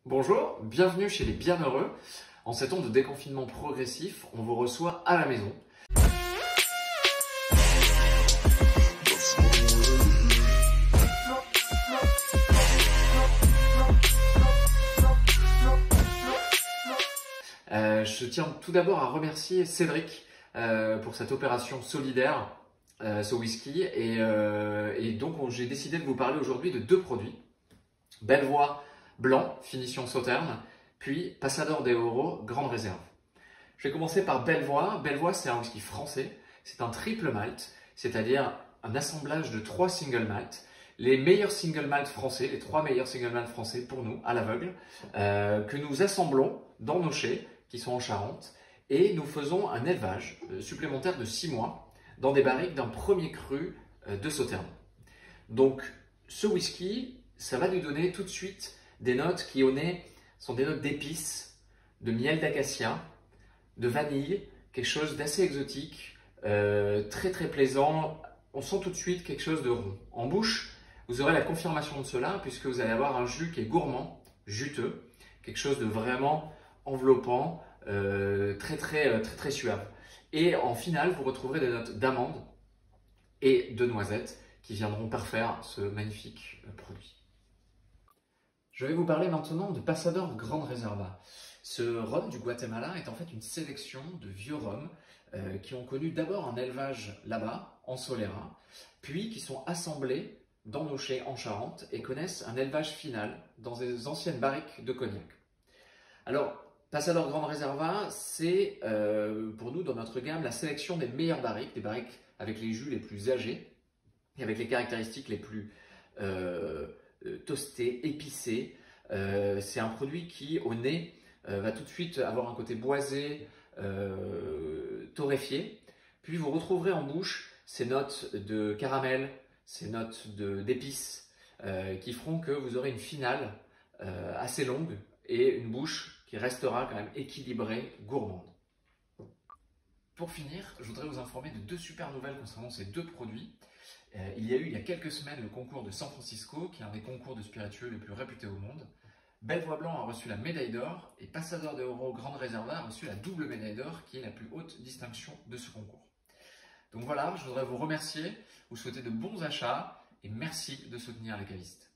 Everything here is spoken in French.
Bonjour, bienvenue chez les Bienheureux. En ces temps de déconfinement progressif, on vous reçoit à la maison. Je tiens tout d'abord à remercier Cédric pour cette opération solidaire, ce whisky. Et donc j'ai décidé de vous parler aujourd'hui de deux produits. Bellevoix Blanc, finition Sauterne, puis Passador de Oro, grande réserve. Je vais commencer par Bellevoix. Bellevoix, c'est un whisky français. C'est un triple malt, c'est-à-dire un assemblage de 3 single malt. Les meilleurs single malt français, les 3 meilleurs single malt français pour nous, à l'aveugle, que nous assemblons dans nos chais, qui sont en Charente, et nous faisons un élevage supplémentaire de 6 mois dans des barriques d'un premier cru de Sauterne. Donc, ce whisky, ça va nous donner tout de suite des notes qui au nez sont des notes d'épices, de miel d'acacia, de vanille, quelque chose d'assez exotique, très très plaisant. On sent tout de suite quelque chose de rond. En bouche, vous aurez la confirmation de cela puisque vous allez avoir un jus qui est gourmand, juteux, quelque chose de vraiment enveloppant, très suave. Et en finale, vous retrouverez des notes d'amande et de noisettes qui viendront parfaire ce magnifique produit. Je vais vous parler maintenant de Passador Grande Reserva. Ce rhum du Guatemala est en fait une sélection de vieux rhums qui ont connu d'abord un élevage là-bas, en Solera, puis qui sont assemblés dans nos chais en Charente et connaissent un élevage final dans des anciennes barriques de cognac. Alors, Passador Grande Reserva, c'est pour nous, dans notre gamme, la sélection des meilleures barriques, des barriques avec les jus les plus âgés et avec les caractéristiques les plus toasté, épicé. C'est un produit qui, au nez, va tout de suite avoir un côté boisé, torréfié. Puis vous retrouverez en bouche ces notes de caramel, ces notes d'épices qui feront que vous aurez une finale assez longue et une bouche qui restera quand même équilibrée, gourmande. Pour finir, je voudrais vous informer de deux super nouvelles concernant ces deux produits. Il y a eu il y a quelques semaines le concours de San Francisco, qui est un des concours de spiritueux les plus réputés au monde. Bellevoix Blanc a reçu la médaille d'or et Passador de Oro Grande Reserva a reçu la double médaille d'or, qui est la plus haute distinction de ce concours. Donc voilà, je voudrais vous remercier, vous souhaiter de bons achats et merci de soutenir les cavistes.